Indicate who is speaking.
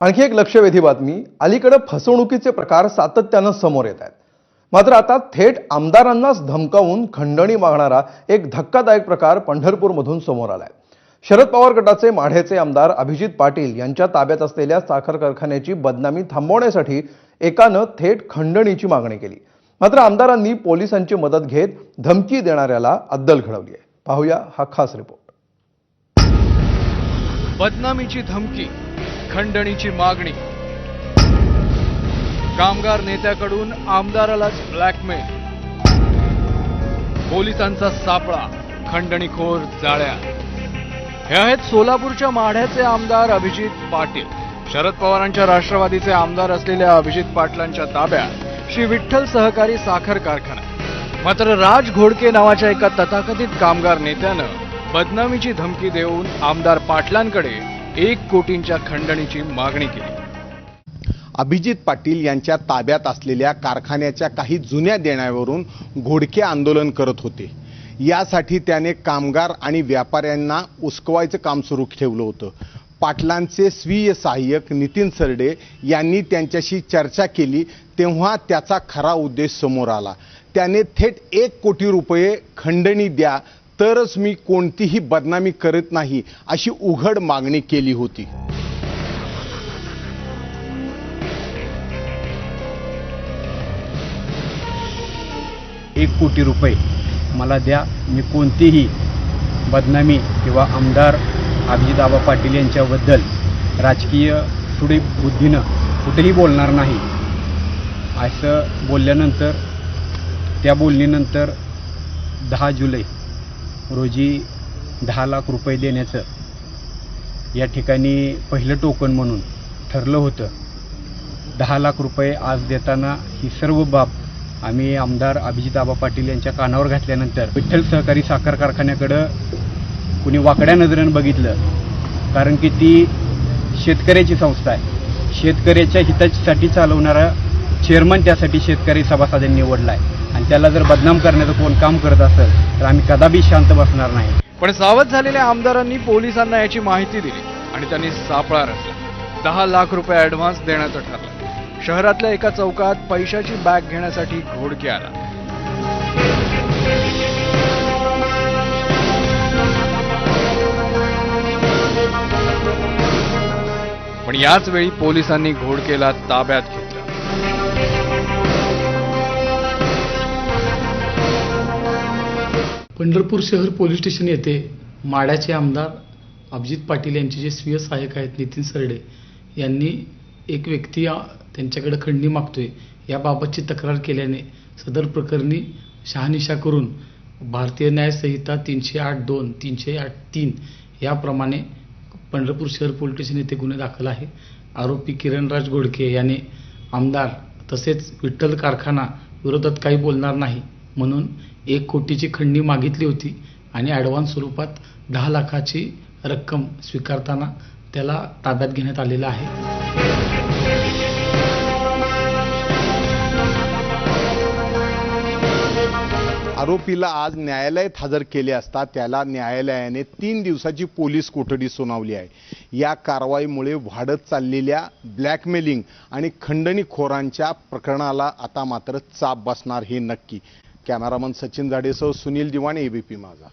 Speaker 1: आणखी एक लक्षवेधी बातमी, अलीकडे फसवणुकीचे प्रकार सातत्याने समोर येत आहेत। मात्र आता थेट आमदारांनाच धमकावून खंडणी मागणारा एक धक्कादायक प्रकार पंढरपूरमधून समोर आलाय। शरद पवार गटाचे माढ्याचे आमदार अभिजित पाटील यांच्या ताब्यात असलेल्या साखर कारखान्याची बदनामी थांबवण्यासाठी एकानं थेट खंडणीची मागणी केली। मात्र आमदारांनी पोलिसांची मदत घेत धमकी देणाऱ्याला अद्दल घडवली आहे। पाहूया हा खास रिपोर्ट।
Speaker 2: बदनामीची धमकी, खंडणीची मागणी, कामगार नेत्याकडून आमदारालाच ब्लॅकमेल, पोलिसांचा सापळा, खंडणीखोर जाळ्या। हे आहेत सोलापूरच्या माढ्याचे आमदार अभिजित पाटील। शरद पवारांच्या राष्ट्रवादीचे आमदार असलेल्या अभिजित पाटलांच्या ताब्यात श्री विठ्ठल सहकारी साखर कारखाना। मात्र राज घोडके नावाच्या एका तथाकथित कामगार नेत्यानं बदनामीची धमकी देऊन आमदार पाटलांकडे 1 कोटींच्या खंडणीची मागणी केली।
Speaker 3: अभिजित पाटील यांच्या ताब्यात असलेल्या कारखान्याच्या काही जुन्या देण्यावरून घोडके आंदोलन करत होते। यासाठी त्याने कामगार आणि व्यापाऱ्यांना उस्कवायचं काम सुरू ठेवलं होतं। पाटलांचे स्वीय सहाय्यक नितीन सरडे यांनी त्यांच्याशी चर्चा केली तेव्हा त्याचा खरा उद्देश समोर आला। त्याने थेट 1 कोटी रुपये खंडणी द्या तरच मी कोणतीही बदनामी करत नाही अशी उघड मागणी केली होती।
Speaker 4: 1 कोटी रुपये मला द्या, मी कोणतीही बदनामी किंवा आमदार अभिजित पाटील यांच्याबद्दल राजकीय सुडीप बुद्धीनं कुठेही बोलणार नाही असं बोलल्यानंतर त्या बोलणीनंतर 10 जुलै रोजी 10 लाख रुपये देण्याचं या ठिकाणी पहिलं टोकन म्हणून ठरलं होतं। 10 लाख रुपये आज देताना ही सर्व बाब आम्ही आमदार अभिजित पाटील यांच्या कानावर घातल्यानंतर विठ्ठल सहकारी साखर कारखान्याकडं कुणी वाकड्या नजरेनं बघितलं, कारण की ती शेतकऱ्याची संस्था आहे। शेतकऱ्याच्या हितासाठी चालवणारा चेअरमन त्यासाठी शेतकरी सभासदांनी निवडला आहे आणि त्याला जर बदनाम करण्याचं कोण काम करत असेल तर आम्ही कदापि शांत बसणार नाही।
Speaker 2: पण सावध झालेल्या आमदारांनी पोलिसांना याची माहिती दिली आणि त्यांनी सापळा रचला। 10 लाख रुपये ॲडव्हान्स देण्याचं ठरलं। शहरातल्या एका चौकात पैशाची बॅग घेण्यासाठी घोडके आला। पण याच वेळी पोलिसांनी घोडकेला ताब्यात घेतलं।
Speaker 5: पंढरपूर शहर पोलीस स्टेशन येथे माढ्याचे आमदार अभिजित पाटील यांचे जे स्वीय सहाय्यक आहेत नितीन सरडे यांनी एक व्यक्ती त्यांच्याकडे खंडणी मागतोय याबाबतची तक्रार केल्याने सदर प्रकरणी शहानिशा करून भारतीय न्याय संहिता 308(2) 308(3) याप्रमाणे पंढरपूर शहर पोलीस स्टेशन येथे गुन्हे दाखल आहे। आरोपी किरणराज घोडके याने आमदार तसेच विठ्ठल कारखाना विरोधात काही बोलणार नाही म्हणून 1 कोटीची खंडणी मागितली होती आणि ॲडव्हान्स स्वरूपात 10 लाखाची रक्कम स्वीकारताना त्याला ताब्यात घेण्यात आलेला आहे।
Speaker 3: आरोपीला आज न्यायालयात हजर केले असता त्याला न्यायालयाने 3 दिवसाची पोलीस कोठडी सुनावली आहे। या कारवाईमुळे वाढत चाललेल्या ब्लॅकमेलिंग आणि खंडणीखोरांच्या प्रकरणाला आता मात्र चाप बसणार हे नक्की। कॅमेरामन सचिन जाडेसह सुनील दिवाणे, एबीपी माझा।